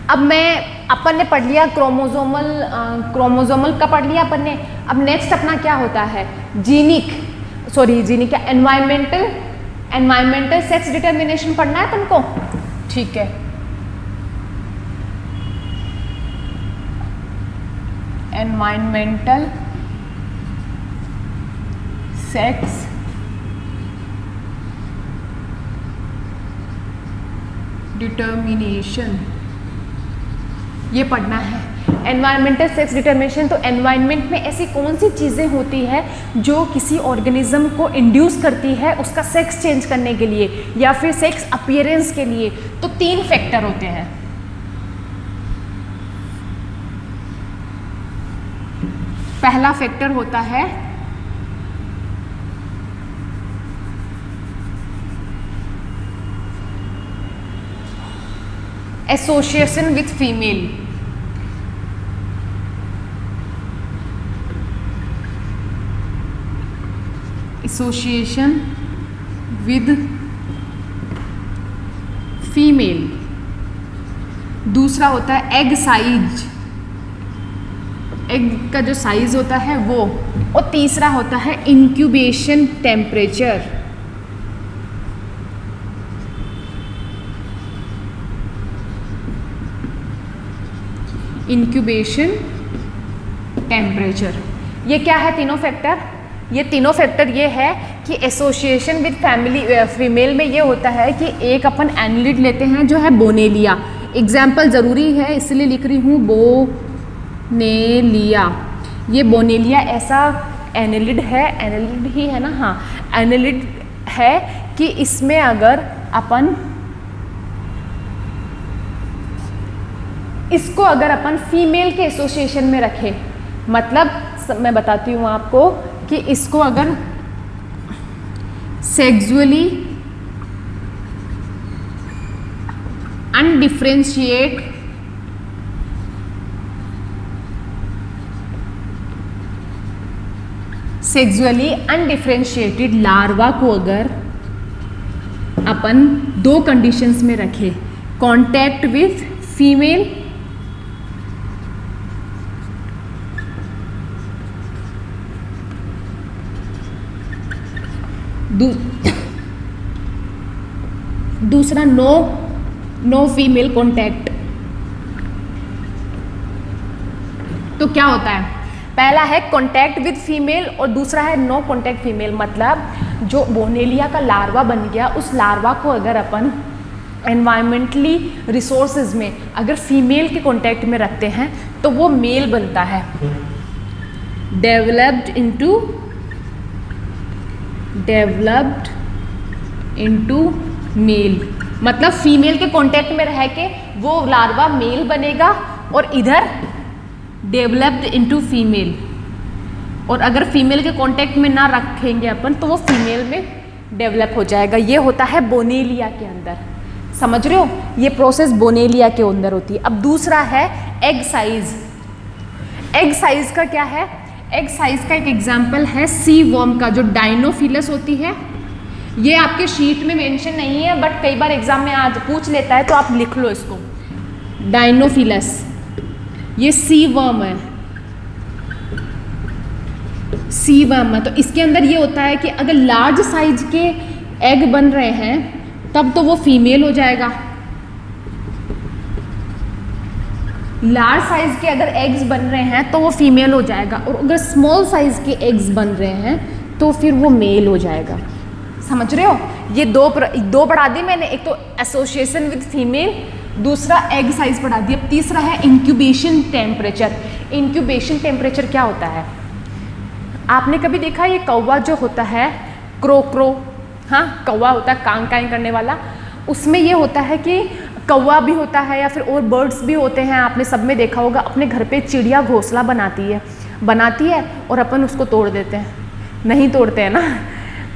अब अपन ने पढ़ लिया क्रोमोजोमल का पढ़ लिया अपन ने। अब नेक्स्ट अपना क्या होता है, जीनिक क्या एनवायरमेंटल सेक्स डिटर्मिनेशन पढ़ना है अपन को, ठीक है। एनवायरमेंटल सेक्स डिटर्मिनेशन ये पढ़ना है। एनवायरमेंटल सेक्स डिटर्मिनेशन, तो एनवायरनमेंट में ऐसी कौन सी चीज़ें होती है जो किसी ऑर्गेनिज्म को इंड्यूस करती है उसका सेक्स चेंज करने के लिए या फिर सेक्स अपीयरेंस के लिए। तो 3 फैक्टर होते हैं। पहला फैक्टर होता है association with female, association with female. दूसरा होता है एग साइज, एग का जो साइज होता है वो। और तीसरा होता है इंक्यूबेशन टेम्परेचर। इंक्यूबेशन टेम्परेचर, ये क्या है तीनों फैक्टर? ये तीनों फैक्टर ये है कि एसोसिएशन विद फीमेल में ये होता है कि एक अपन एनिलिड लेते हैं जो है बोनेलिया। एग्जाम्पल ज़रूरी है इसलिए लिख रही हूँ बोनेलिया। ये बोनेलिया ऐसा एनिलिड है, एनिलिड ही है ना, हाँ एनिलिड है कि इसमें अगर अपन इसको अगर अपन फीमेल के एसोसिएशन में रखें, मतलब मैं बताती हूँ आपको कि इसको अगर सेक्सुअली अनडिफरेंशिएट अनडिफरेंशिएटेड लार्वा को अगर अपन 2 कंडीशंस में रखें, कांटेक्ट विथ फीमेल दूसरा नो फीमेल कांटेक्ट। तो क्या होता है, पहला है कांटेक्ट विद फीमेल और दूसरा है नो कांटेक्ट फीमेल। मतलब जो बोनेलिया का लार्वा बन गया, उस लार्वा को अगर अपन एनवायरमेंटली रिसोर्सेज में अगर फीमेल के कांटेक्ट में रखते हैं तो वो मेल बनता है, डेवलप्ड इनटू मेल। मतलब फीमेल के कांटेक्ट में रह के वो लार्वा मेल बनेगा और इधर डेवलप्ड इनटू फीमेल। और अगर फीमेल के कांटेक्ट में ना रखेंगे अपन तो वो फीमेल में डेवलप हो जाएगा। ये होता है बोनेलिया के अंदर, समझ रहे हो, ये प्रोसेस बोनेलिया के अंदर होती है। अब दूसरा है एग साइज। एग साइज का क्या है, एग साइज का एक एग्जाम्पल है सी वर्म का, जो डायनोफिलस होती है। ये आपके शीट में मेंशन नहीं है बट कई बार एग्जाम में आज पूछ लेता है तो आप लिख लो इसको, डायनोफिलस। ये सी वर्म है, सी वर्म है। तो इसके अंदर ये होता है कि अगर लार्ज साइज के एग बन रहे हैं तब तो वो फीमेल हो जाएगा। लार्ज साइज के अगर एग्स बन रहे हैं तो वो फीमेल हो जाएगा, और अगर स्मॉल साइज के एग्स बन रहे हैं तो फिर वो मेल हो जाएगा। समझ रहे हो, ये दो पढ़ा दी मैंने, एक तो एसोसिएशन विद फीमेल, दूसरा एग साइज पढ़ा दी। अब तीसरा है इंक्यूबेशन टेम्परेचर। इंक्यूबेशन टेम्परेचर क्या होता है, आपने कभी देखा ये कौवा जो होता है, क्रो, हाँ कौवा होता है कांग कांग करने वाला, उसमें ये होता है कि कौवा भी होता है या फिर और बर्ड्स भी होते हैं, आपने सब में देखा होगा, अपने घर पे चिड़िया घोंसला बनाती है और अपन उसको तोड़ देते हैं, नहीं तोड़ते हैं ना,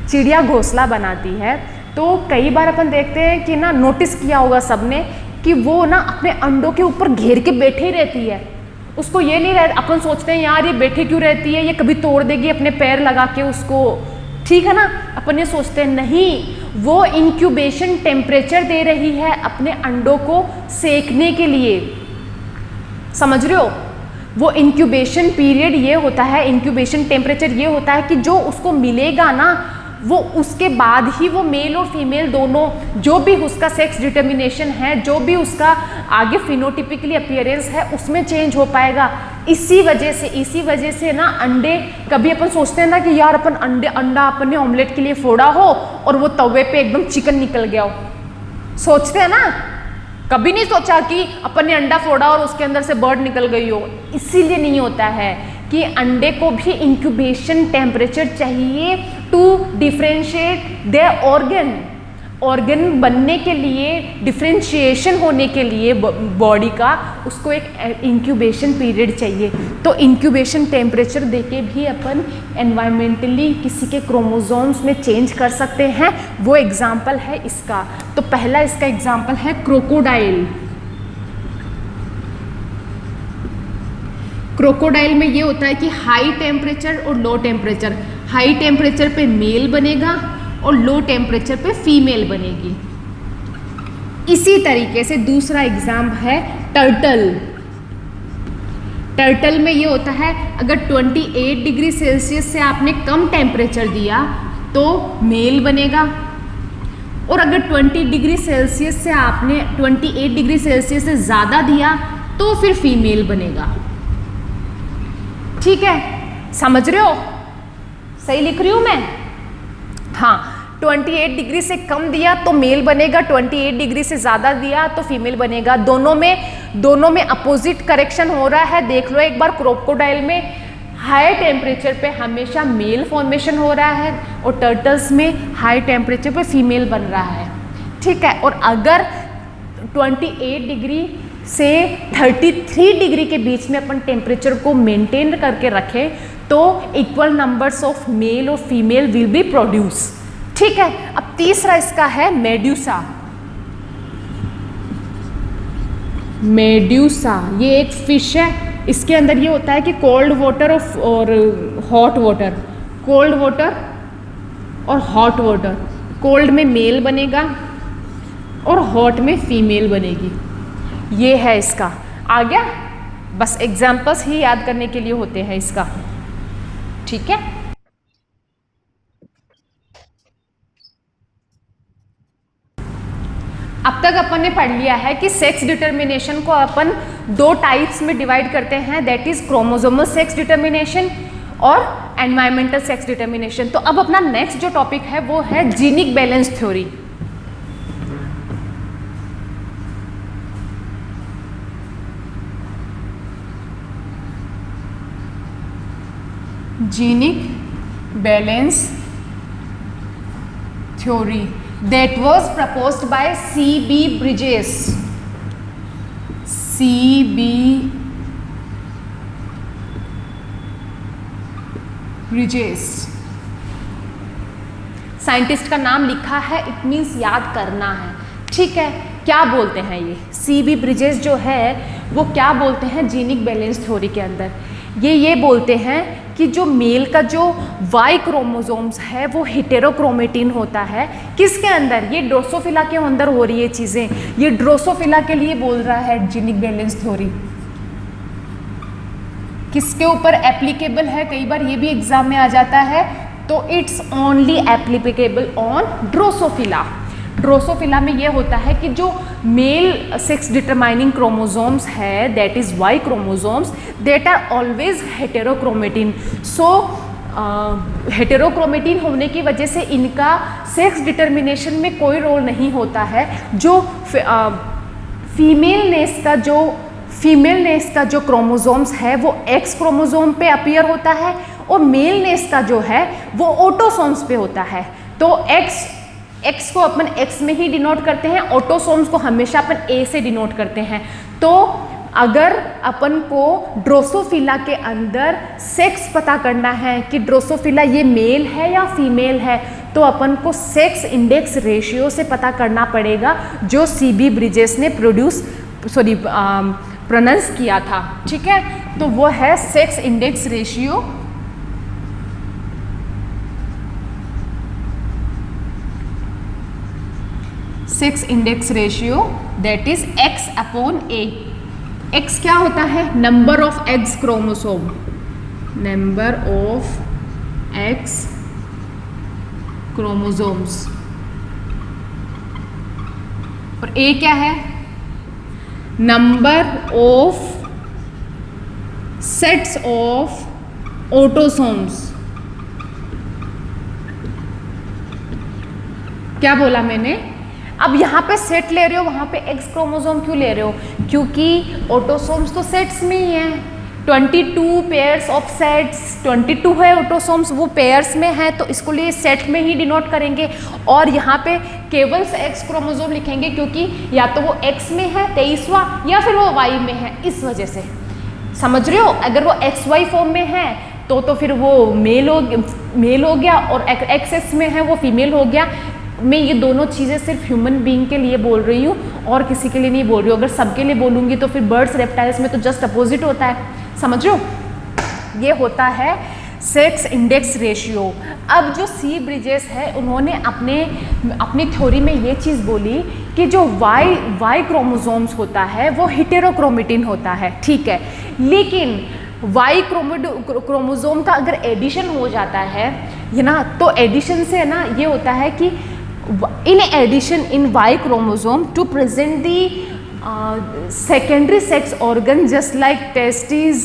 चिड़िया घोंसला बनाती है। तो कई बार अपन देखते हैं कि ना, नोटिस किया होगा सबने कि वो ना अपने अंडों के ऊपर घेर के बैठे ही रहती है, उसको ये नहीं रह, अपन सोचते हैं यार ये बैठे क्यों रहती है, ये कभी तोड़ देगी अपने पैर लगा के उसको, ठीक है ना, अपन ये सोचते हैं, नहीं, वो इंक्यूबेशन टेम्परेचर दे रही है अपने अंडों को सेकने के लिए। समझ रहे हो? वो इंक्यूबेशन पीरियड ये होता है, इंक्यूबेशन टेम्परेचर ये होता है कि जो उसको मिलेगा ना, वो उसके बाद ही वो मेल और फीमेल दोनों, जो भी उसका सेक्स डिटर्मिनेशन है, जो भी उसका आगे फिनोटिपिकली अपीयरेंस है, उसमें चेंज हो पाएगा। इसी वजह से ना अंडे, कभी अपन सोचते हैं ना कि यार अपन अंडा अपन ने ऑमलेट के लिए फोड़ा हो और वो तवे पे एकदम चिकन निकल गया हो, सोचते हैं ना? कभी नहीं सोचा कि अपन ने अंडा फोड़ा और उसके अंदर से बर्ड निकल गई हो। इसीलिए नहीं होता है कि अंडे को भी इंक्यूबेशन टेम्परेचर चाहिए टू डिफरेंशिएट देयर ऑर्गन बनने के लिए, डिफरेंशिएशन होने के लिए बॉडी का, उसको एक इंक्यूबेशन पीरियड चाहिए। तो इंक्यूबेशन टेम्परेचर देके भी अपन एनवायरमेंटली किसी के क्रोमोसोम्स में चेंज कर सकते हैं। वो एग्जाम्पल है इसका। तो पहला इसका एग्जाम्पल है क्रोकोडाइल। क्रोकोडाइल में ये होता है कि हाई टेम्परेचर और लो टेम्परेचर, हाई टेम्परेचर पे मेल बनेगा और लो टेम्परेचर पे फीमेल बनेगी। इसी तरीके से दूसरा एग्जाम है टर्टल। टर्टल में ये होता है, अगर 28 डिग्री सेल्सियस से आपने कम टेम्परेचर दिया तो मेल बनेगा, और अगर 20 डिग्री सेल्सियस से आपने 28 डिग्री सेल्सियस से ज़्यादा दिया तो फिर फीमेल बनेगा। ठीक है, समझ रहे हो? सही लिख रही हूँ मैं? हाँ, 28 डिग्री से कम दिया तो मेल बनेगा, 28 डिग्री से ज़्यादा दिया तो फीमेल बनेगा। दोनों में अपोजिट करेक्शन हो रहा है। देख लो एक बार, क्रोकोडाइल में हाई टेम्परेचर पे हमेशा मेल फॉर्मेशन हो रहा है और टर्टल्स में हाई टेम्परेचर पे फीमेल बन रहा है। ठीक है, और अगर 28 डिग्री से 33 डिग्री के बीच में अपन टेम्परेचर को मेंटेन करके रखें तो इक्वल नंबर्स ऑफ मेल और फीमेल विल बी प्रोड्यूस। ठीक है, अब तीसरा इसका है मेड्यूसा। मेड्यूसा ये एक फिश है। इसके अंदर ये होता है कि कोल्ड वाटर और हॉट वाटर, कोल्ड वाटर और हॉट वाटर, कोल्ड में मेल बनेगा और हॉट में फीमेल बनेगी। ये है इसका। आ गया? बस एग्जाम्पल्स ही याद करने के लिए होते हैं इसका। ठीक है, अब तक अपन ने पढ़ लिया है कि सेक्स डिटर्मिनेशन को अपन दो टाइप्स में डिवाइड करते हैं, that is chromosomal sex determination और एनवायरमेंटल सेक्स डिटर्मिनेशन। तो अब अपना नेक्स्ट जो टॉपिक है वो है genic balance theory. Genic balance theory that was proposed by C.B. Bridges. C.B. Bridges scientist का नाम लिखा है, इट मीन्स याद करना है। ठीक है, क्या बोलते हैं ये C.B. ब्रिजेस जो है वो क्या बोलते हैं जीनिक बैलेंस थ्योरी के अंदर? ये बोलते हैं कि जो मेल का जो वाई क्रोमोसोम्स है वो हेटेरोक्रोमेटिन होता है। किसके अंदर? ये ड्रोसोफिला के अंदर हो रही है चीज़ें। ये ड्रोसोफिला के लिए बोल रहा है जीनिक बैलेंस थ्योरी। किसके ऊपर एप्लीकेबल है? कई बार ये भी एग्जाम में आ जाता है, तो it's only applicable on drosophila. Drosophila में ये होता है कि जो मेल सेक्स डिटरमाइनिंग क्रोमोसोम्स है, that is Y chromosomes, that are always heterochromatin. So heterochromatin होने की वजह से इनका सेक्स डिटर्मिनेशन में कोई रोल नहीं होता है। जो फीमेल नेस का जो क्रोमोसोम्स है वो एक्स क्रोमोसोम पे अपीयर होता है और मेल नेस का जो है वो ऑटोसोम्स पे होता है। तो एक्स को अपन एक्स में ही डिनोट करते हैं, ऑटोसोम्स को हमेशा अपन ए से डिनोट करते हैं। तो अगर अपन को ड्रोसोफिला के अंदर सेक्स पता करना है कि ड्रोसोफिला ये मेल है या फीमेल है, तो अपन को सेक्स इंडेक्स रेशियो से पता करना पड़ेगा, जो C.B. ब्रिजेस ने प्रोनाउंस किया था। ठीक है, तो वो है sex index ratio. Sex index ratio that is X/A। X क्या होता है? Number of X chromosome, number of x chromosomes. और ए क्या है? Number of sets of autosomes. क्या बोला मैंने? अब यहाँ पे सेट ले रहे हो, वहाँ पे एक्स क्रोमोसोम क्यों ले रहे हो? क्योंकि ऑटोसोम्स तो सेट्स में ही है। 22 पेयर्स ऑफ सेट्स, 22 है ऑटोसोम्स, वो पेयर्स में है, तो इसको लिए सेट में ही डिनोट करेंगे। और यहाँ पे केवल एक्स क्रोमोसोम लिखेंगे क्योंकि या तो वो एक्स में है 23वां, या फिर वो वाई में है, इस वजह से। समझ रहे हो? अगर वो एक्स वाई फॉर्म में है तो फिर वो मेल हो गया, और एक्स में है वो फीमेल हो गया। मैं ये दोनों चीज़ें सिर्फ ह्यूमन बीइंग के लिए बोल रही हूँ और किसी के लिए नहीं बोल रही हूँ। अगर सबके लिए बोलूँगी तो फिर बर्ड्स रेप्टाइल्स में तो जस्ट अपोजिट होता है। समझ रहे हो? ये होता है सेक्स इंडेक्स रेशियो। अब जो सी ब्रिजेस है उन्होंने अपनी थ्योरी में ये चीज़ बोली कि जो वाई क्रोमोसोम्स होता है वो हेटेरोक्रोमेटिन होता है, ठीक है। लेकिन वाई क्रोमोसोम का अगर एडिशन हो जाता है ना, तो एडिशन से है ना ये होता है कि in addition in Y chromosome to present the secondary sex organ just like testes,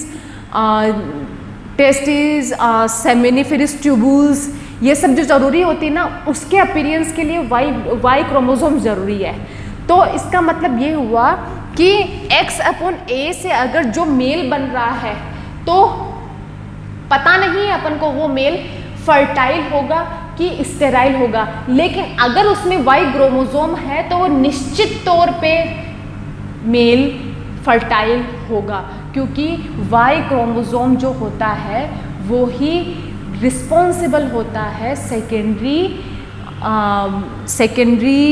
seminiferous tubules, ये सब जो जरूरी होती है ना, उसके अपीयरेंस के लिए Y क्रोमोसोम जरूरी है। तो इसका मतलब ये हुआ कि X/A से अगर जो मेल बन रहा है तो पता नहीं है अपन को वो मेल फर्टाइल होगा कि स्टेराइल होगा, लेकिन अगर उसमें वाई क्रोमोसोम है तो वो निश्चित तौर पे मेल फर्टाइल होगा, क्योंकि वाई क्रोमोसोम जो होता है वो ही रिस्पॉन्सिबल होता है सेकेंडरी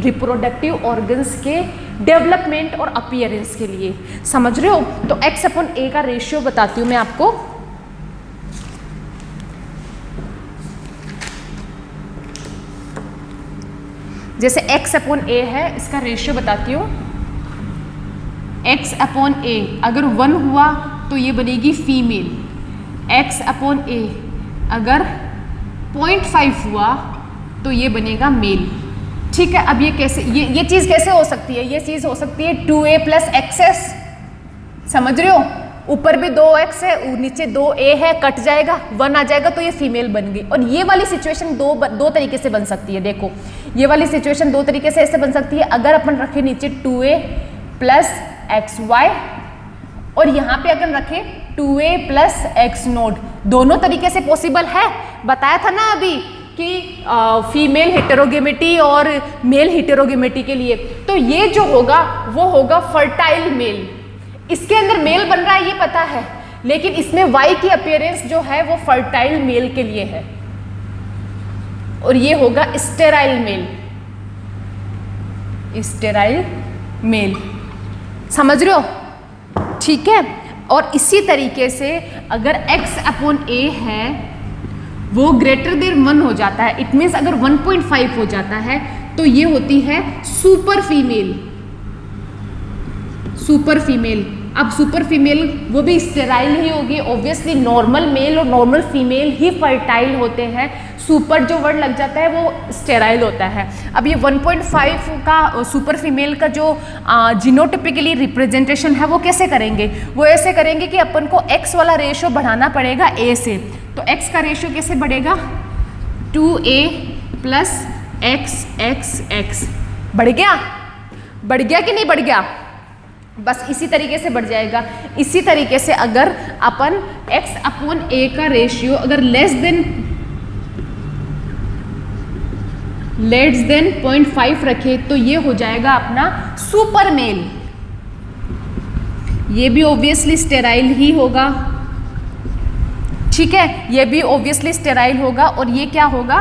रिप्रोडक्टिव ऑर्गन्स के डेवलपमेंट और अपीयरेंस के लिए। समझ रहे हो? तो X/A का रेशियो बताती हूँ मैं आपको। जैसे X/A है, इसका रेशियो बताती हूँ। X/A अगर 1 हुआ तो ये बनेगी फीमेल। X/A अगर 0.5 हुआ तो ये बनेगा मेल, ठीक है। अब ये कैसे, ये चीज़ कैसे हो सकती है? ये चीज़ हो सकती है 2A + XS। समझ रहे हो? ऊपर भी 2x है, नीचे 2a है, कट जाएगा 1 आ जाएगा तो ये फीमेल बन गई। और ये वाली सिचुएशन दो तरीके से बन सकती है। देखो ये वाली सिचुएशन 2 तरीके से ऐसे बन सकती है। अगर अपन रखें नीचे 2a + xy और यहाँ पे अगर रखें 2a + x0, दोनों तरीके से पॉसिबल है। बताया था ना अभी कि फीमेल हेटेरोगेमिटी और मेल हेटेरोगेमिटी के लिए। तो ये जो होगा वो होगा फर्टाइल मेल। इसके अंदर मेल बन रहा है ये पता है, लेकिन इसमें वाई की अपीयरेंस जो है वो फर्टाइल मेल के लिए है, और ये होगा स्टेराइल मेल। स्टेराइल मेल, समझ रहे हो? ठीक है। और इसी तरीके से अगर X/A है वो >1 हो जाता है, इट मीन्स अगर 1.5 हो जाता है तो ये होती है सुपर फीमेल। सुपर फीमेल, अब सुपर फीमेल वो भी स्टेराइल ही होगी ऑब्वियसली। नॉर्मल मेल और नॉर्मल फीमेल ही फर्टाइल होते हैं, सुपर जो वर्ड लग जाता है वो स्टेराइल होता है। अब ये 1.5 का सुपर फीमेल का जो जीनोटिपिकली रिप्रेजेंटेशन है वो कैसे करेंगे? वो ऐसे करेंगे कि अपन को X वाला रेशियो बढ़ाना पड़ेगा A से। तो X का रेशियो कैसे बढ़ेगा? 2A + XXX। बढ़ गया? बढ़ गया कि नहीं बढ़ गया? बस इसी तरीके से बढ़ जाएगा। इसी तरीके से अगर अपन X/A का रेशियो अगर लेस देन 0.5 रखे तो ये हो जाएगा अपना सुपर मेल। ये भी ऑब्वियसली स्टेराइल ही होगा, ठीक है। ये भी ऑब्वियसली स्टेराइल होगा। और ये क्या होगा?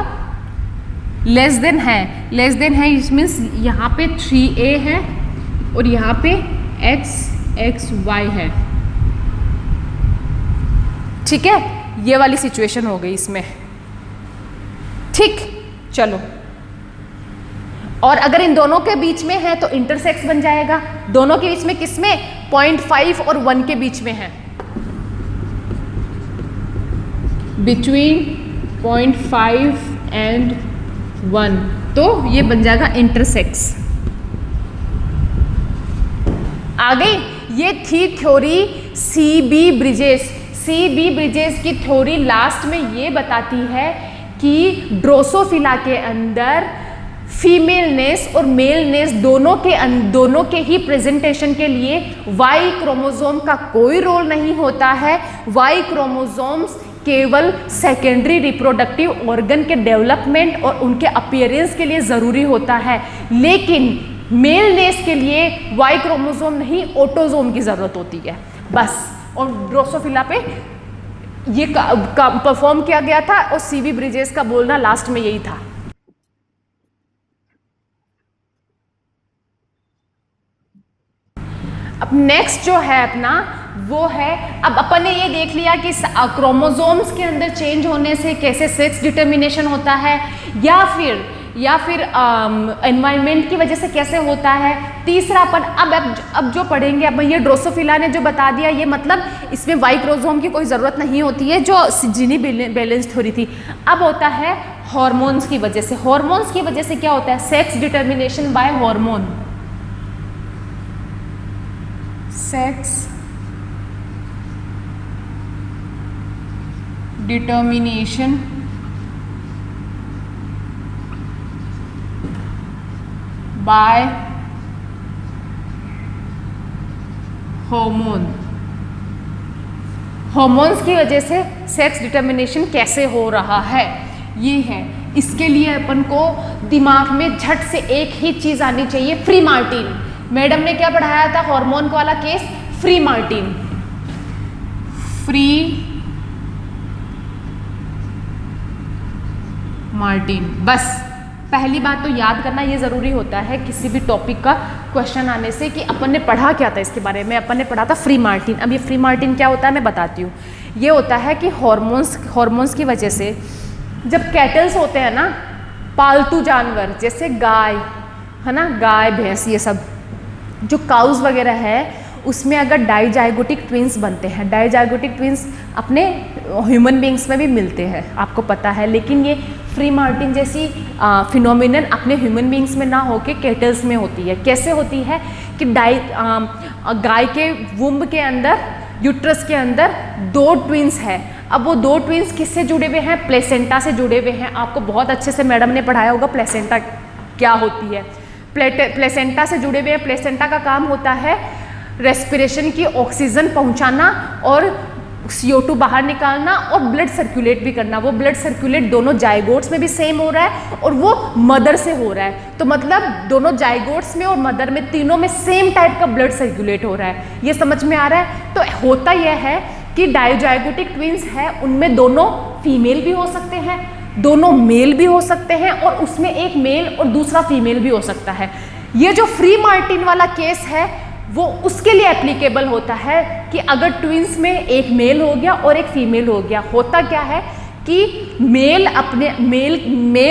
लेस देन है, इट मीन्स यहाँ पे 3A है और यहाँ पे XXY है, ठीक है। ये वाली सिचुएशन हो गई इसमें, ठीक। चलो और अगर इन दोनों के बीच में है तो इंटरसेक्स बन जाएगा। दोनों के बीच में किसमें? 0.5 और 1 के बीच में है, बिटवीन 0.5 एंड 1, तो ये बन जाएगा इंटरसेक्स। आ गई? ये थी theory CB bridges. CB bridges की थ्योरी लास्ट में ये बताती है कि ड्रोसोफिला के अंदर फीमेलनेस और मेलनेस दोनों के ही प्रेजेंटेशन के लिए वाई क्रोमोसोम का कोई रोल नहीं होता है। वाई क्रोमोसोम्स केवल सेकेंडरी रिप्रोडक्टिव ऑर्गन के डेवलपमेंट और उनके अपीयरेंस के लिए ज़रूरी होता है, लेकिन मेलनेस के लिए वाई क्रोमोसोम नहीं, ऑटोसोम की ज़रूरत होती है बस। और ड्रोसोफिला पे ये परफॉर्म किया गया था और सीबी ब्रिजेस का बोलना लास्ट में यही था। अब नेक्स्ट जो है अपना वो है, अब अपन ने ये देख लिया कि क्रोमोसोम्स के अंदर चेंज होने से कैसे सेक्स डिटर्मिनेशन होता है, या फिर एनवायरनमेंट की वजह से कैसे होता है। तीसरा अपन अब जो पढ़ेंगे, अब ये ड्रोसोफिला ने जो बता दिया, ये मतलब इसमें वाई क्रोमोसोम की कोई ज़रूरत नहीं होती है, जो जीनी बैलेंस थ्योरी थी। अब होता है हॉर्मोन्स की वजह से। हॉर्मोन्स की वजह से क्या होता है? Sex determination by hormone. Sex determination by hormone. Hormones की वजह से सेक्स डिटर्मिनेशन कैसे हो रहा है, ये है। इसके लिए अपन को दिमाग में झट से एक ही चीज आनी चाहिए, फ्री मार्टिन। मैडम ने क्या पढ़ाया था? हार्मोन वाला case, free Martin. Free Martin, बस पहली बात तो याद करना ये ज़रूरी होता है किसी भी टॉपिक का क्वेश्चन आने से कि अपन ने पढ़ा क्या था इसके बारे में। अपन ने पढ़ा था फ्री मार्टिन। अब ये फ्री मार्टिन क्या होता है मैं बताती हूँ। ये होता है कि हॉर्मोन्स की वजह से जब कैटल्स होते हैं ना, पालतू जानवर जैसे गाय है ना, गाय भैंस, ये सब जो काउज वगैरह है, उसमें अगर डाइजाइगोटिक ट्विंस बनते हैं, डाइजाइगोटिक ट्विंस अपने ह्यूमन बींग्स में भी मिलते हैं, आपको पता है, लेकिन ये फ्री मार्टिन जैसी फिनोमिनन अपने ह्यूमन बींग्स में ना होके कैटल्स में होती है। कैसे होती है कि गाय के वुम्ब के अंदर, यूट्रस के अंदर 2 ट्विंस है। अब वो 2 ट्विंस किससे जुड़े हुए हैं? प्लेसेंटा से जुड़े हुए हैं। आपको बहुत अच्छे से मैडम ने पढ़ाया होगा प्लेसेंटा क्या होती है। प्लेसेंटा से जुड़े हुए हैं। प्लेसेंटा का काम होता है रेस्पिरेशन की ऑक्सीजन पहुंचाना और CO2 बाहर निकालना और ब्लड सर्कुलेट भी करना। वो ब्लड सर्कुलेट दोनों जाइगोट्स में भी सेम हो रहा है और वो मदर से हो रहा है, तो मतलब दोनों जाइगोट्स में और मदर में, तीनों में सेम टाइप का ब्लड सर्कुलेट हो रहा है। ये समझ में आ रहा है? तो होता यह है कि डाइजाइगोटिक ट्विंस है, उनमें दोनों फीमेल भी हो सकते हैं, दोनों मेल भी हो सकते हैं, और उसमें एक मेल और दूसरा फीमेल भी हो सकता है। ये जो फ्री मार्टिन वाला केस है वो उसके लिए एप्लीकेबल होता है कि अगर ट्विंस में एक मेल हो गया और एक फीमेल हो गया। होता क्या है कि मेल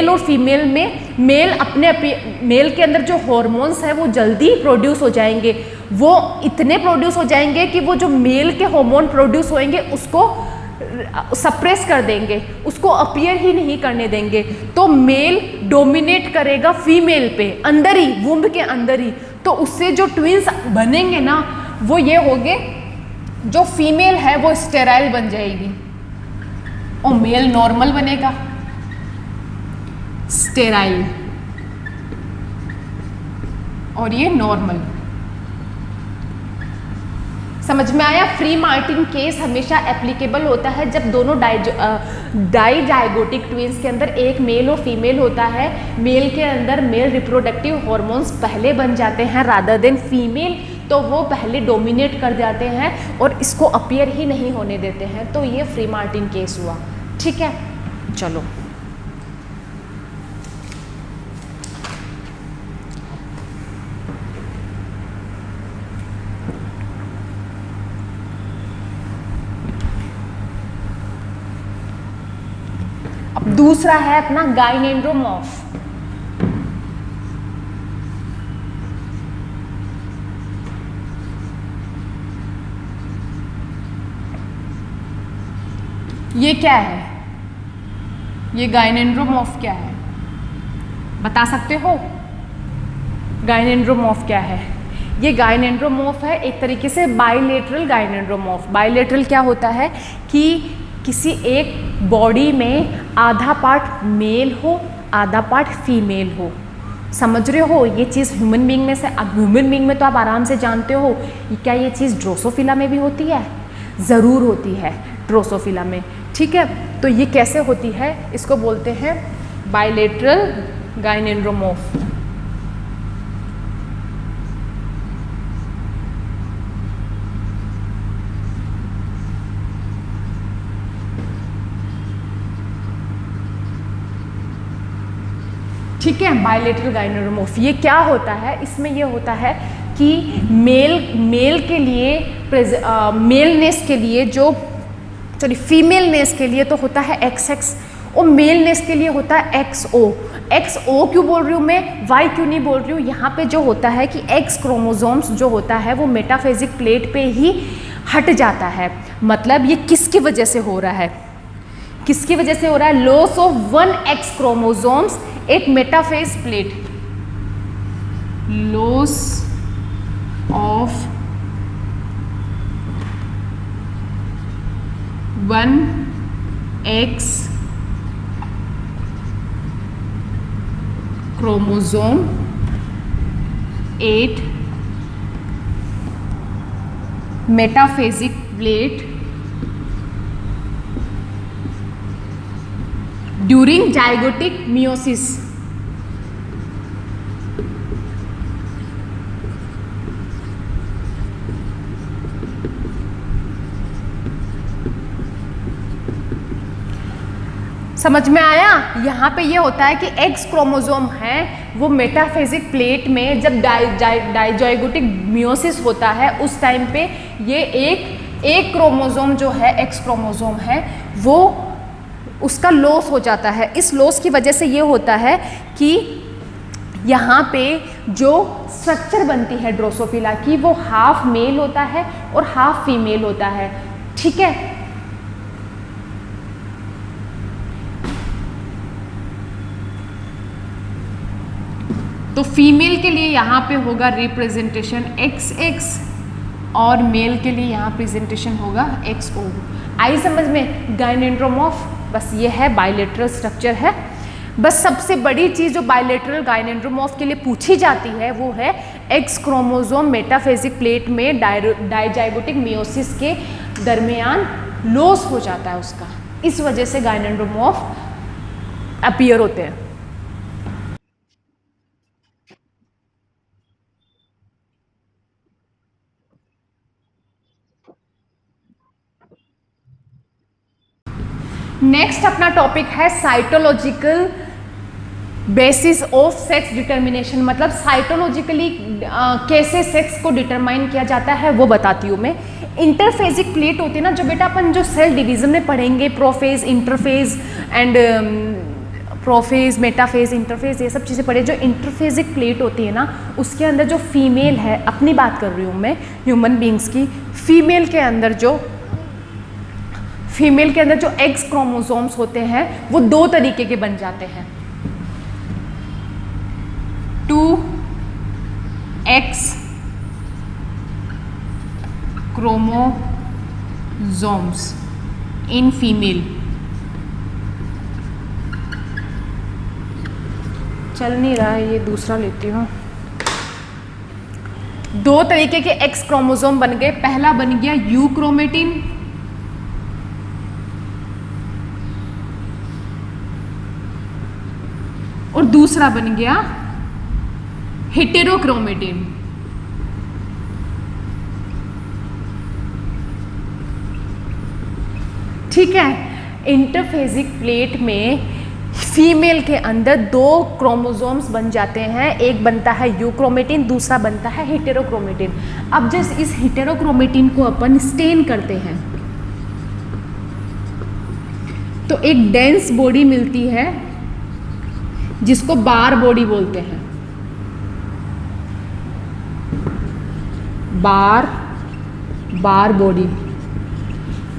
और फीमेल में मेल के अंदर जो हॉर्मोन्स है वो जल्दी प्रोड्यूस हो जाएंगे। वो इतने प्रोड्यूस हो जाएंगे कि वो जो मेल के हार्मोन प्रोड्यूस होंगे उसको सप्रेस कर देंगे, उसको अपीयर ही नहीं करने देंगे। तो मेल डोमिनेट करेगा फीमेल पे, अंदर ही, वुम्ब के अंदर ही। तो उससे जो ट्विंस बनेंगे ना, वो ये होंगे, जो फीमेल है वो स्टेराइल बन जाएगी और मेल नॉर्मल बनेगा, स्टेराइल, और ये नॉर्मल। समझ में आया? फ्री मार्टिन केस हमेशा एप्लीकेबल होता है जब दोनों डाइजाइगोटिक ट्विंस के अंदर एक मेल और फीमेल होता है। मेल के अंदर मेल रिप्रोडक्टिव हॉर्मोन्स पहले बन जाते हैं रादर देन फीमेल, तो वो पहले डोमिनेट कर जाते हैं और इसको अपीयर ही नहीं होने देते हैं। तो ये फ्री मार्टिन केस हुआ। ठीक है, चलो दूसरा है अपना गाइनेंड्रोमॉर्फ। ये क्या है? ये गाइनेंड्रोमॉर्फ क्या है? बता सकते हो? गाइनेंड्रोमॉर्फ क्या है? ये गाइनेंड्रोमॉर्फ है एक तरीके से बाइलेटरल गाइनेंड्रोमॉर्फ। बाइलेटरल क्या होता है कि किसी एक बॉडी में आधा पार्ट मेल हो, आधा पार्ट फीमेल हो। समझ रहे हो? ये चीज़ ह्यूमन बीइंग में से, अब ह्यूमन बीइंग में तो आप आराम से जानते हो। क्या ये चीज़ ड्रोसोफिला में भी होती है? ज़रूर होती है ड्रोसोफिला में। ठीक है, तो ये कैसे होती है? इसको बोलते हैं बाइलेटरल गाइनेंड्रोमॉर्फ। ठीक है, बाइलेटरल गाइनेंड्रोमॉर्फ। ये क्या होता है? इसमें ये होता है कि मेल के लिए मेलनेस के लिए जो फीमेलनेस के लिए तो होता है XX और मेलनेस के लिए होता है XO। XO क्यों बोल रही हूँ मैं, Y क्यों नहीं बोल रही हूँ? यहाँ पे जो होता है कि X क्रोमोसोम्स जो होता है वो मेटाफेजिक प्लेट पे ही हट जाता है। मतलब ये किसकी वजह से हो रहा है? किसकी वजह से हो रहा है? Loss of 1X chromosomes at metaphase plate. Loss of 1X chromosome at metaphasic plate during zygotic meiosis. समझ में आया? यहाँ पे ये होता है कि X क्रोमोसोम है वो मेटाफेजिक प्लेट में जब डाइजाइगोटिक मियोसिस होता है उस टाइम पे ये एक क्रोमोसोम जो है X क्रोमोसोम है वो उसका लॉस हो जाता है। इस लॉस की वजह से ये होता है कि यहाँ पे जो स्ट्रक्चर बनती है ड्रोसोफिला की वो हाफ मेल होता है और हाफ फीमेल होता है। ठीक है, तो फीमेल के लिए यहाँ पे होगा रिप्रेजेंटेशन XX और मेल के लिए यहाँ प्रेजेंटेशन होगा XO। आई समझ में? गाइनेंड्रोमॉर्फ बस ये है, बाइलेटरल स्ट्रक्चर है। बस सबसे बड़ी चीज़ जो बाइलेटरल गाइनेंड्रोमॉर्फ के लिए पूछी जाती है वो है X क्रोमोसोम मेटाफेजिक प्लेट में डाइजाइगोटिक मियोसिस के दरमियान लॉस हो जाता है उसका, इस वजह से गाइनेंड्रोमॉर्फ अपीयर होते हैं। नेक्स्ट अपना टॉपिक है cytological basis of sex determination. मतलब साइटोलॉजिकली कैसे सेक्स को डिटरमाइन किया जाता है वो बताती हूँ मैं। इंटरफेजिक प्लेट होती है ना, जो बेटा अपन जो सेल डिवीजन में पढ़ेंगे, prophase, interphase and prophase, metaphase, interphase, ये सब चीज़ें पढ़े। जो इंटरफेजिक प्लेट होती है ना उसके अंदर जो फीमेल है, अपनी बात कर रही हूँ मैं ह्यूमन बींग्स की, फीमेल के अंदर जो एक्स क्रोमोसोम्स होते हैं वो दो तरीके के बन जाते हैं। 2X chromosomes in female. चल नहीं रहा है, ये दूसरा लेती हूँ। दो तरीके के एक्स क्रोमोसोम बन गए। पहला बन गया यू क्रोमेटिन और दूसरा बन गया हेटेरोक्रोमेटिन। ठीक है, इंटरफेजिक प्लेट में फीमेल के अंदर दो क्रोमोसोम्स बन जाते हैं, एक बनता है यूक्रोमेटिन, दूसरा बनता है हेटेरोक्रोमेटिन। अब जब इस हेटेरोक्रोमेटिन को अपन स्टेन करते हैं तो एक डेंस बॉडी मिलती है जिसको बार बॉडी बोलते हैं। बार बॉडी।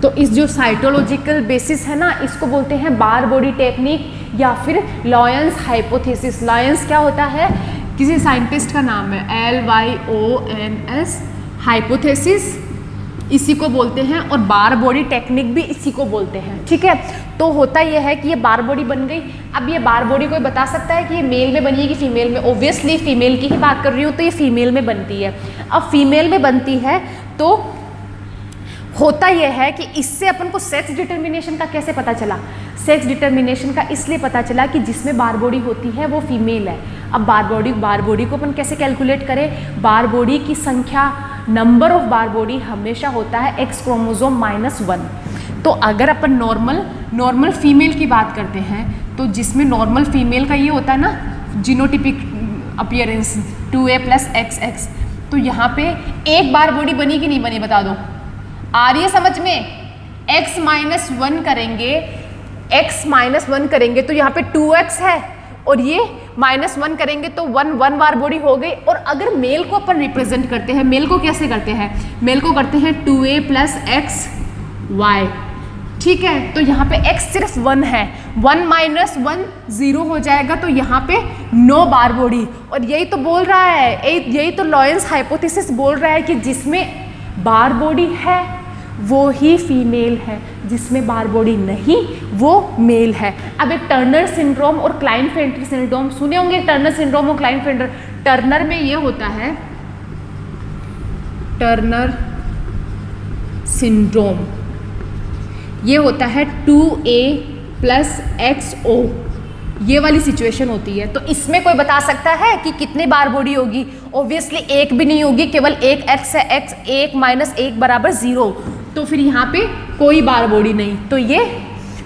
तो इस जो साइटोलॉजिकल बेसिस है ना, इसको बोलते हैं बार बॉडी टेक्निक या फिर लॉयंस हाइपोथेसिस। लॉयंस क्या होता है? किसी साइंटिस्ट का नाम है, LYONS, हाइपोथेसिस इसी को बोलते हैं, और बार बॉडी टेक्निक भी इसी को बोलते हैं। ठीक है, तो होता यह है कि ये बार बॉडी बन गई। अब ये बार बॉडी कोई बता सकता है कि ये मेल में बनी है कि फीमेल में? ऑब्वियसली फीमेल की ही बात कर रही हूँ, तो ये फीमेल में बनती है। अब फीमेल में बनती है तो होता यह है कि इससे अपन को सेक्स डिटर्मिनेशन का कैसे पता चला? सेक्स डिटर्मिनेशन का इसलिए पता चला कि जिसमें बार बॉडी होती है वो फीमेल है। अब बार बॉडी को अपन कैसे कैलकुलेट करें? बार बॉडी की संख्या, नंबर ऑफ बार बॉडी हमेशा होता है एक्स क्रोमोसोम -1। तो अगर अपन नॉर्मल फीमेल की बात करते हैं, तो जिसमें नॉर्मल फीमेल का ये होता है ना जीनोटिपिक अपीयरेंस 2A + XX, तो यहाँ पे एक बार बॉडी बनी कि नहीं बनी बता दो? आ रही है समझ में? x -1 करेंगे, x -1 करेंगे तो यहाँ पे 2x है, और ये -1 करेंगे तो 1 बार बॉडी हो गई। और अगर मेल को अपन रिप्रेजेंट करते हैं, मेल को कैसे करते हैं? मेल को करते हैं 2A + XY। ठीक है, तो यहाँ पे x सिर्फ 1 है, 1 - 1 0 हो जाएगा, तो यहाँ पे 9 बार बॉडी। और यही तो बोल रहा है, यही तो लॉयंस हाइपोथेसिस बोल रहा है कि जिसमें बार बॉडी है वो ही फीमेल है, जिसमें बार बॉडी नहीं वो मेल है। अब एक टर्नर सिंड्रोम और क्लाइनफेल्टर सिंड्रोम सुने होंगे। टर्नर सिंड्रोम और क्लाइनफेल्टर, टर्नर में ये होता है, टर्नर सिंड्रोम ये होता है 2A + XO, ये वाली सिचुएशन होती है। तो इसमें कोई बता सकता है कि कितने बार बॉडी होगी? ऑब्वियसली एक भी नहीं होगी, केवल एक x है, x 1 - 1 = 0। तो फिर यहाँ पे कोई बार बॉडी नहीं, तो ये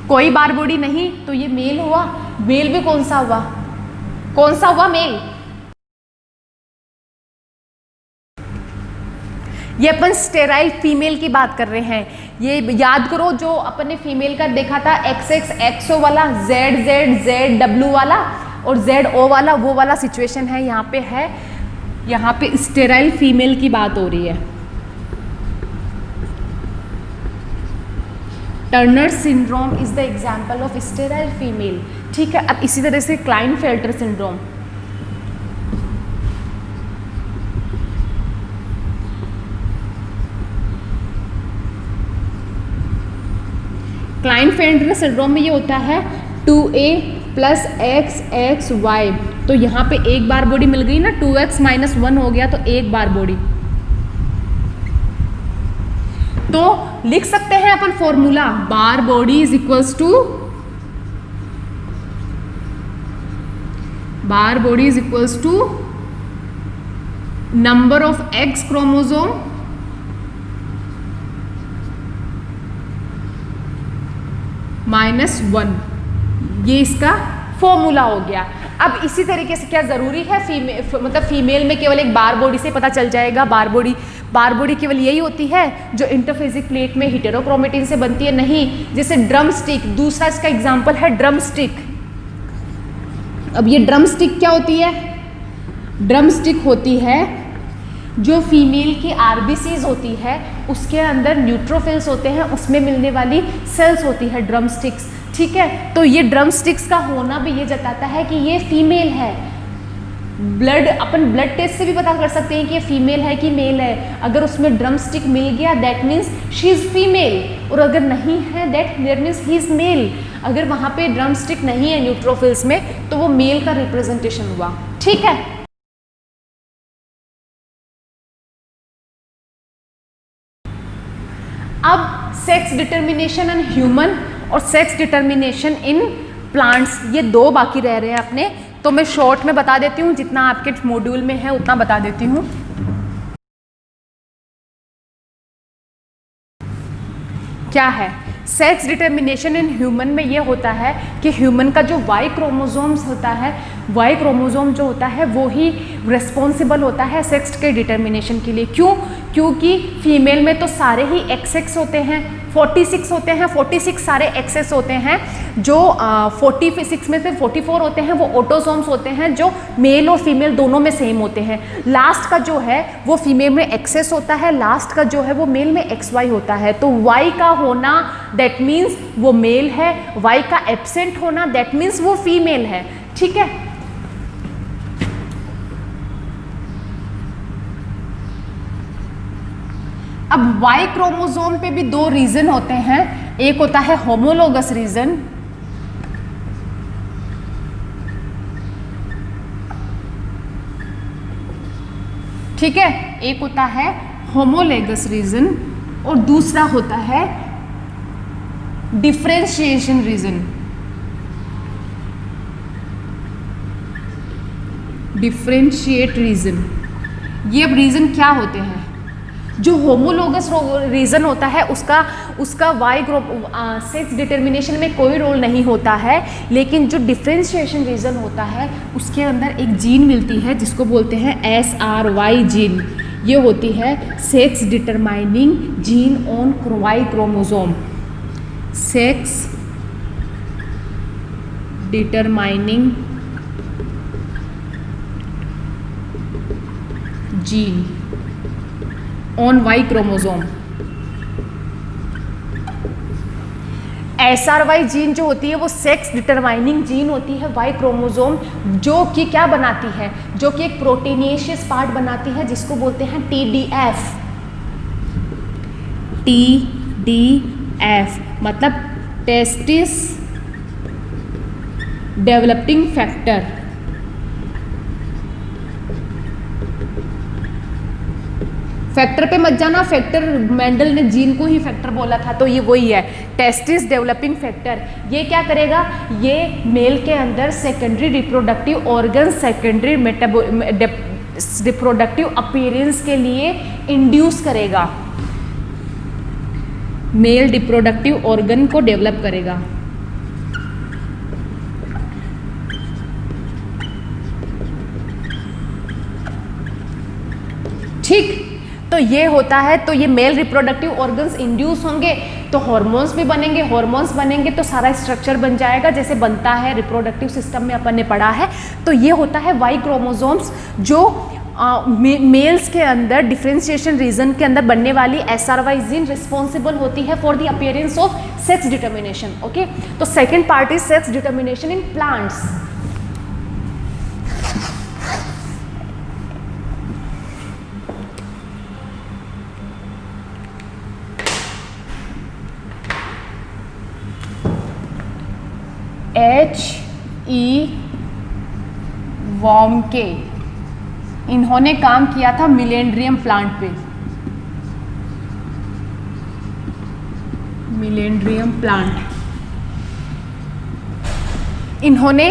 कोई बार बॉडी नहीं, तो ये मेल हुआ। मेल भी कौन सा हुआ? कौन सा हुआ मेल? ये अपन स्टेराइल फीमेल की बात कर रहे हैं। ये याद करो जो अपन ने फीमेल का देखा था, XX XO वाला, ZZ ZW वाला और ZO वाला, वो वाला सिचुएशन है यहाँ पे है। यहाँ पे स्टेराइल फीमेल की बात हो रही है। Turner syndrome is the example of sterile female. ठीक है, अब इसी तरह से क्लाइनफेल्टर सिंड्रोम, क्लाइनफेल्टर सिंड्रोम में ये होता है 2A + XXY। तो यहाँ पे एक बार बॉडी मिल गई ना, 2x - 1 हो गया, तो एक बार बॉडी। तो लिख सकते हैं अपन formula, bar body is equals to, bar body is equals to number of X chromosome -1। ये इसका फॉर्मूला हो गया। अब इसी तरीके से क्या जरूरी है मतलब फीमेल में केवल एक बार बॉडी से पता चल जाएगा? बार बॉडी केवल यही होती है जो इंटरफेजिक प्लेट में हेटेरोक्रोमेटिन से बनती है? नहीं। जैसे ड्रम स्टिक, दूसरा इसका एग्जांपल है ड्रम स्टिक। अब ये ड्रम स्टिक क्या होती है? ड्रम स्टिक होती है जो फीमेल की आरबीसीज होती है, उसके अंदर न्यूट्रोफिल्स होते हैं, उसमें मिलने वाली सेल्स होती है ड्रम स्टिक्स। ठीक है, तो ये ड्रम स्टिक्स का होना भी ये जताता है कि ये फीमेल है। अपन ब्लड टेस्ट से भी पता कर सकते हैं कि ये फीमेल है कि मेल है। अगर उसमें ड्रम स्टिक मिल गया that means she is female, और अगर नहीं है that means he is male. अगर वहाँ पे ड्रम स्टिक नहीं है न्यूट्रोफिल्स में, तो वो मेल का रिप्रेजेंटेशन हुआ। ठीक है, अब सेक्स डिटर्मिनेशन इन ह्यूमन और सेक्स डिटर्मिनेशन इन प्लांट्स, ये दो बाकी रह रहे हैं अपने। तो मैं शॉर्ट में बता देती हूँ, जितना आपके मॉड्यूल में है उतना बता देती हूँ। क्या है सेक्स डिटर्मिनेशन इन ह्यूमन में? ये होता है कि ह्यूमन का जो वाई क्रोमोसोम्स होता है वाई क्रोमोसोम जो होता है वो ही रिस्पॉन्सिबल होता है सेक्स के डिटर्मिनेशन के लिए। क्यों? क्योंकि फीमेल में तो सारे ही एक्सेस होते हैं, 46 होते हैं, 46 सारे एक्सेस होते हैं। जो 46 में से 44 होते हैं वो ऑटोसोम्स होते हैं, जो मेल और फीमेल दोनों में सेम होते हैं। लास्ट का जो है वो फीमेल में एक्सेस होता है, लास्ट का जो है वो मेल में XY होता है। तो Y का होना दैट मीन्स वो मेल है, Y का एब्सेंट होना दैट मीन्स वो फीमेल है। ठीक है, अब वाई क्रोमोसोम पे भी दो रीजन होते हैं, एक होता है होमोलोगस रीजन, ठीक है, एक होता है होमोलेगस रीजन और दूसरा होता है डिफरेंशिएशन रीजन। डिफरेंशिएट रीजन, ये अब रीजन क्या होते हैं? जो होमोलोगस रीजन होता है उसका वाई सेक्स डिटर्मिनेशन में कोई रोल नहीं होता है, लेकिन जो डिफरेंशिएशन रीजन होता है उसके अंदर एक जीन मिलती है जिसको बोलते हैं SRY जीन। ये होती है sex determining gene on Y chromosome. Sex determining gene on Y chromosome. SRY gene जो होती है वो सेक्स डिटरमाइनिंग जीन होती है वाई क्रोमोसोम, जो कि क्या बनाती है, जो कि एक प्रोटीनियस पार्ट बनाती है जिसको बोलते हैं TDF। TDF मतलब टेस्टिस डेवलपिंग फैक्टर। फैक्टर पे मत जाना, फैक्टर मेंडल ने जीन को ही फैक्टर बोला था, तो ये वही है टेस्टिस डेवलपिंग फैक्टर। ये क्या करेगा, ये मेल के अंदर secondary reproductive organ, secondary reproductive appearance के लिए इंड्यूस करेगा, मेल रिप्रोडक्टिव ऑर्गन को डेवलप करेगा। ठीक, तो ये होता है, तो ये मेल रिप्रोडक्टिव ऑर्गन्स इंड्यूस होंगे तो हॉर्मोन्स भी बनेंगे, हॉर्मोन्स बनेंगे तो सारा स्ट्रक्चर बन जाएगा जैसे बनता है रिप्रोडक्टिव सिस्टम में अपन ने पढ़ा है। तो ये होता है वाई क्रोमोसोम्स, जो मेल्स के अंदर डिफरेंशिएशन रीजन के अंदर बनने वाली SRY जीन रिस्पॉन्सिबल होती है for the appearance of sex determination. Okay, तो second part is sex determination in plants. HE Warmke, इन्होंने काम किया था मिलेंड्रियम प्लांट पे। मिलेंड्रियम प्लांट, इन्होंने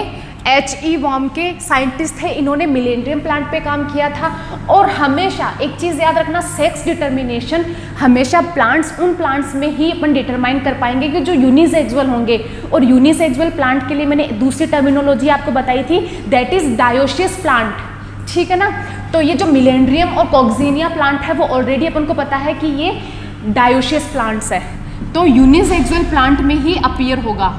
HE वॉर्मके साइंटिस्ट थे, इन्होंने मिलेंड्रियम प्लांट पे काम किया था। और हमेशा एक चीज़ याद रखना, सेक्स डिटर्मिनेशन हमेशा प्लांट्स, उन प्लांट्स में ही अपन डिटरमाइन कर पाएंगे कि जो यूनिसेक्सुअल होंगे। और यूनिसेक्सुअल प्लांट के लिए मैंने दूसरी टर्मिनोलॉजी आपको बताई थी, दैट इज डायोसियस प्लांट। ठीक है ना, तो ये जो मिलेंड्रियम और कॉक्सिनिया प्लांट है वो ऑलरेडी अपन को पता है कि ये डायोसियस प्लांट्स है, तो यूनिसेक्सुअल प्लांट में ही अपीयर होगा।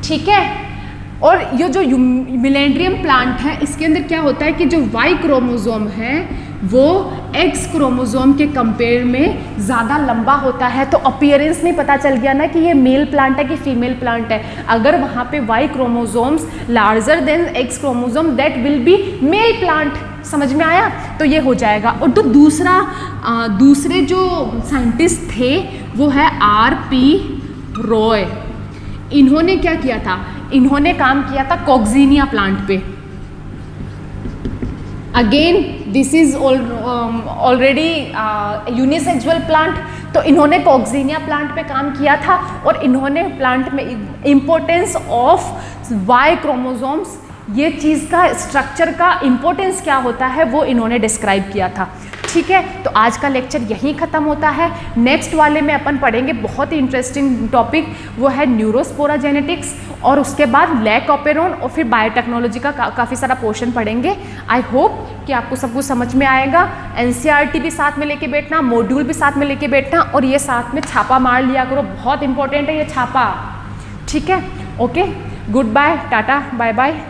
ठीक है, और ये जो मिलेंड्रियम प्लांट है इसके अंदर क्या होता है कि जो वाई क्रोमोसोम है वो एक्स क्रोमोसोम के कंपेयर में ज़्यादा लंबा होता है। तो अपीयरेंस में पता चल गया ना कि ये मेल प्लांट है कि फीमेल प्लांट है। अगर वहाँ पे Y chromosomes larger than X chromosome that will be male plant. समझ में आया? तो ये हो जाएगा। और तो दूसरे जो साइंटिस्ट थे वो है RP रॉय। इन्होंने क्या किया था, इन्होंने काम किया था कॉक्सिनिया प्लांट पे। Again this is already unisexual plant, तो इन्होंने कॉक्सिनिया प्लांट पे काम किया था और इन्होंने प्लांट में इम्पोर्टेंस ऑफ वाई क्रोमोसोम्स, ये चीज़ का स्ट्रक्चर का इम्पोर्टेंस क्या होता है वो इन्होंने डिस्क्राइब किया था। ठीक है, तो आज का लेक्चर यहीं ख़त्म होता है। नेक्स्ट वाले में अपन पढ़ेंगे बहुत ही इंटरेस्टिंग टॉपिक, वो है न्यूरोस्पोरा जेनेटिक्स, और उसके बाद लैक ऑपेरॉन, और फिर बायोटेक्नोलॉजी का काफ़ी सारा पोर्शन पढ़ेंगे। आई होप कि आपको सब कुछ समझ में आएगा। एनसीईआरटी भी साथ में लेके बैठना, मॉड्यूल भी साथ में लेके बैठना, और ये साथ में छापा मार लिया करो, बहुत इंपॉर्टेंट है ये छापा। ठीक है, okay, good bye, tata, bye bye.